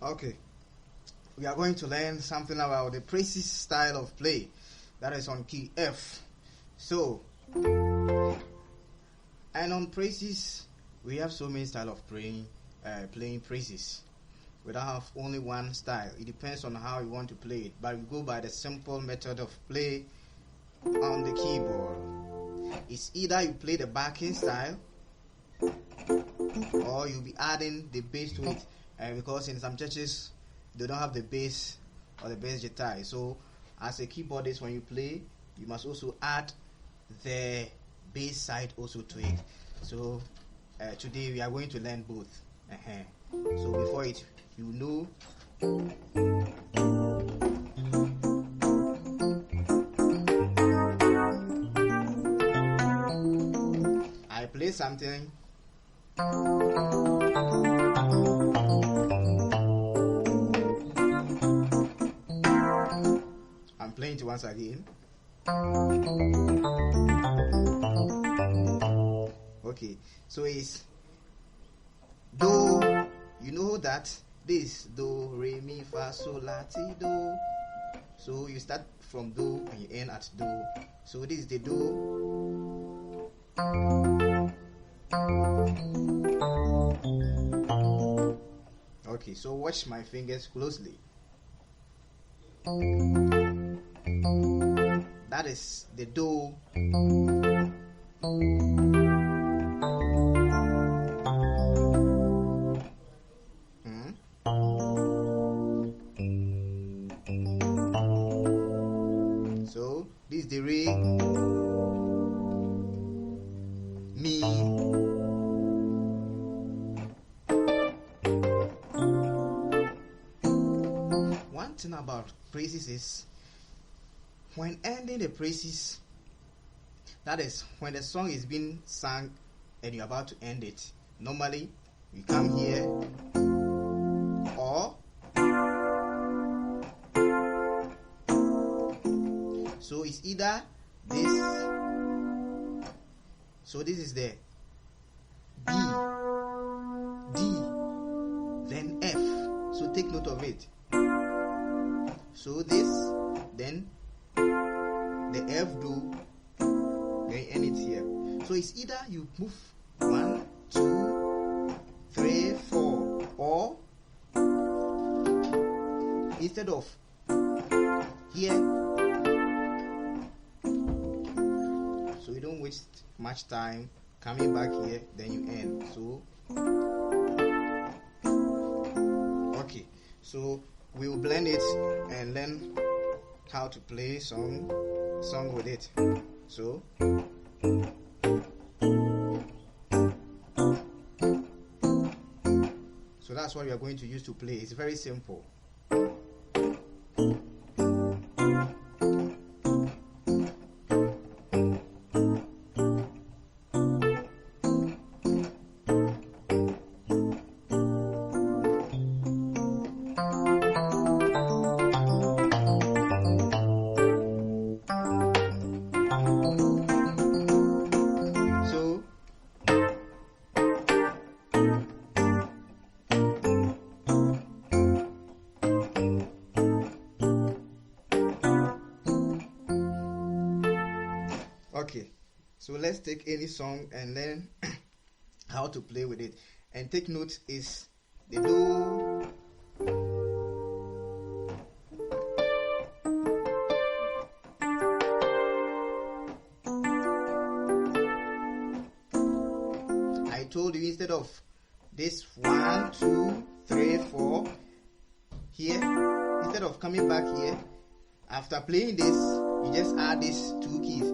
Okay, we are going to learn something about the praises style of play that is on key F. So, and on praises, we have so many style of playing praises. We don't have only one style. It depends on how you want to play it, but we go by the simple method of play on the keyboard. It's either you play the backing style or you'll be adding the bass to it, because in some churches they don't have the bass or the bass guitar. So as a keyboardist, when you play, you must also add the bass side also to it. So today we are going to learn both. So before it, you know, I play something. I'm playing it once again. Okay, so it's do. You know that this do, re, mi, fa, sol, la, ti, do. So you start from do and you end at do. So this is the do. Okay, so watch my fingers closely. That is the do. So this is the re, mi. One thing about praises is when ending the praises, that is when the song is being sung and you're about to end it, normally you come here or so it's either this. So this is the B, D, then F. So take note of it. So this, then the F do, then end it here. So it's either you move 1, 2, 3, 4, or instead of here. So you don't waste much time coming back here, then you end. So okay, so we will blend it and learn how to play song with it. So that's what we are going to use to play. It's very simple. Okay, so let's take any song and learn how to play with it. And take note is the do. I told you instead of this 1, 2, 3, 4 here, instead of coming back here, after playing this, you just add these 2 keys.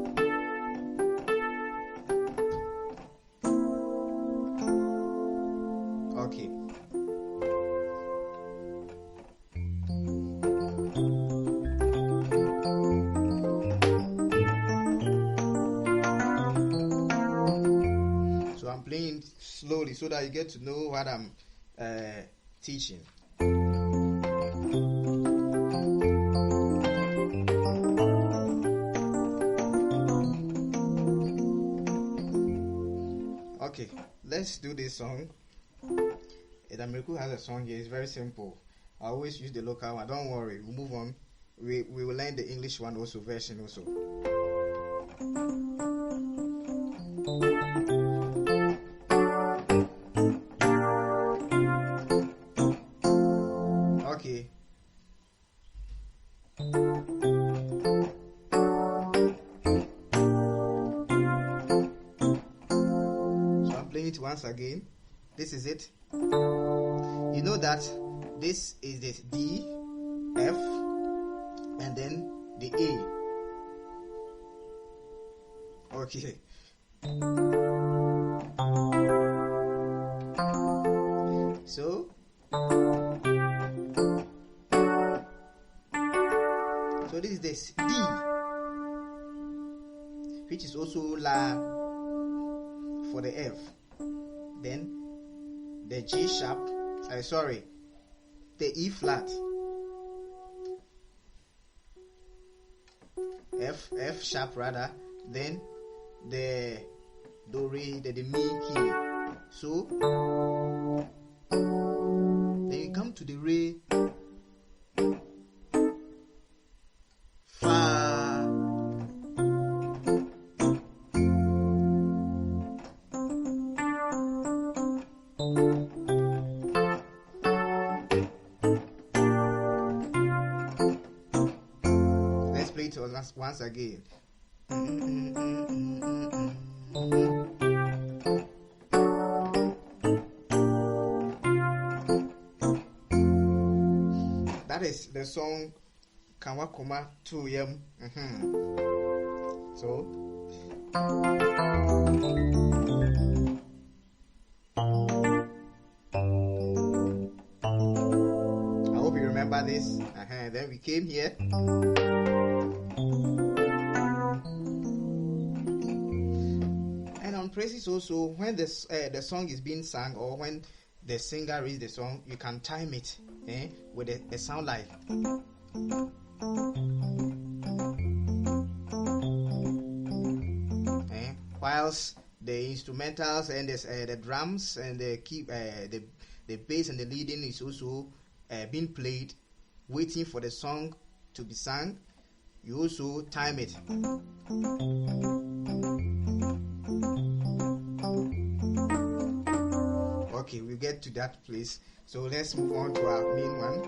Okay. So I'm playing slowly so that you get to know what I'm teaching. Okay, let's do this song. Edamiriku has a song here. It's very simple. I always use the local one. Don't worry, we'll move on. We will learn the English one also, version also. Okay. So I'm playing it once again. This is it. You know that this is the D, F, and then the A. Okay. So this is this D, which is also La for the F. Then the G sharp, the E flat, F sharp rather, then the do re, the mi key. So then you come to the re, fa. Let's play it once again. That is the song Kawakuma 2M. So I hope you remember this. Then we came here. And on praises also, when the song is being sung or when the singer reads the song, you can time it with a sound like. Whilst the instrumentals and the drums and the bass and the leading is also being played, waiting for the song to be sung, you also time it. Okay, we'll get to that place. So let's move on to our main one.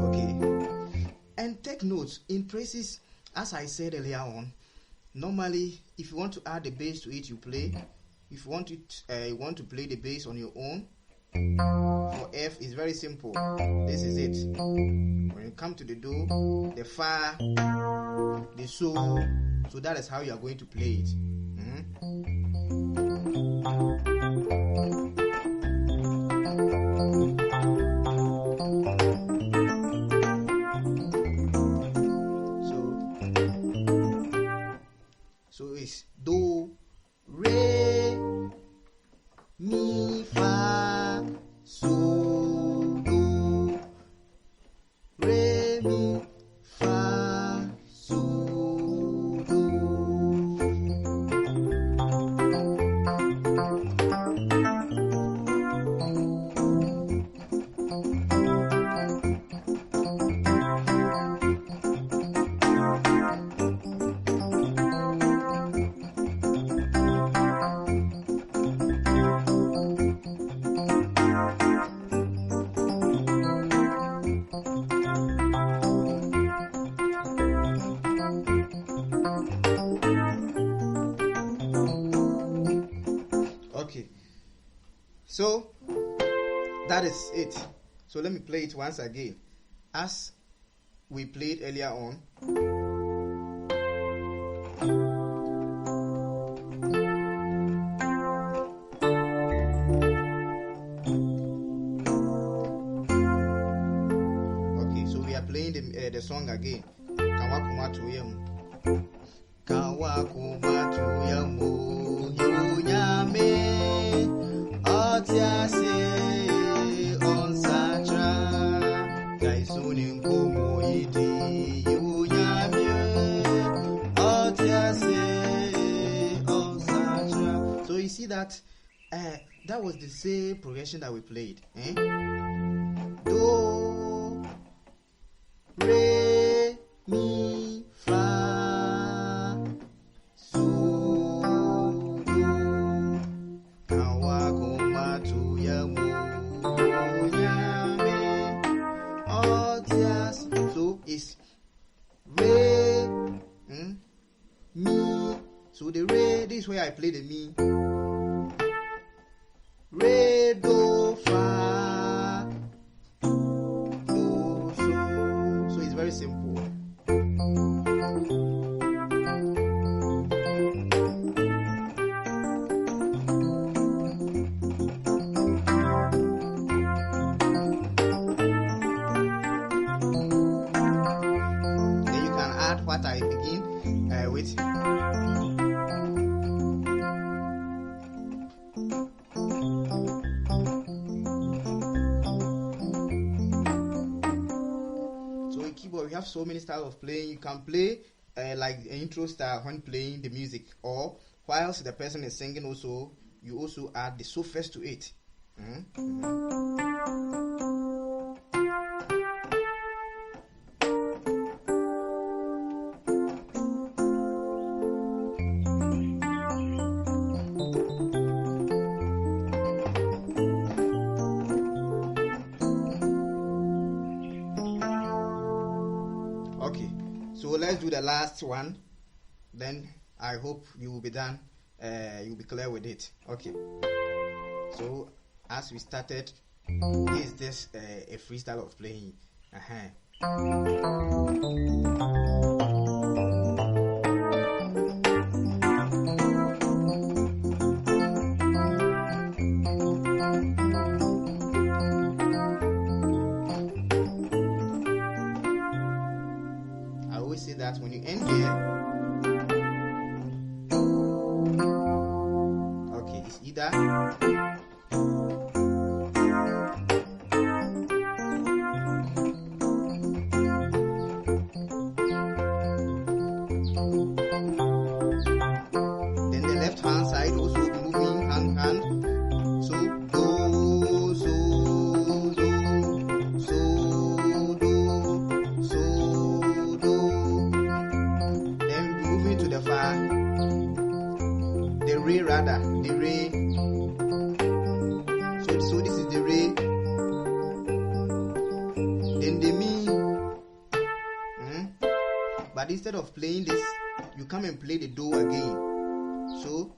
Okay, and take notes in praises. As I said earlier on, normally if you want to add the bass to it, you play. If you want you want to play the bass on your own. For F, it's very simple. This is it. When you come to the do, the fa, the so that is how you are going to play it. So it's do, re, mi, fa, so, do, re, mi, fa, so, do. Okay, so that is it. So let me play it once again as we played earlier on. Okay, so we are playing the song again. Kawakuma tuyemu, Kawakuma tuyemu, yunyame. Otiase on Satra, guys. Munin Komo Iti Yunyamye Otiase Osacha. So you see that that was the same progression that we played. Do, re, mi, fa, so, do, kawa, koma, tu, yamu, nyame, otias. So it's re, mi. So the re, this is where I play the mi. Re, do, fa, do, so. So it's very simple. Then you can add what I begin with. We have so many styles of playing. You can play like an intro style when playing the music, or whilst the person is singing also, you also add the sophist to it. Okay, so let's do the last one. Then I hope you will be done. You'll be clear with it. Okay. So as we started, is this a freestyle of playing? Say that when you end here, okay, it's either then the left hand side also moving hand. So do, so do, so do, so do. To the fa, the re rather, the re. So this is the re. Then the mi. But instead of playing this, you come and play the do again. So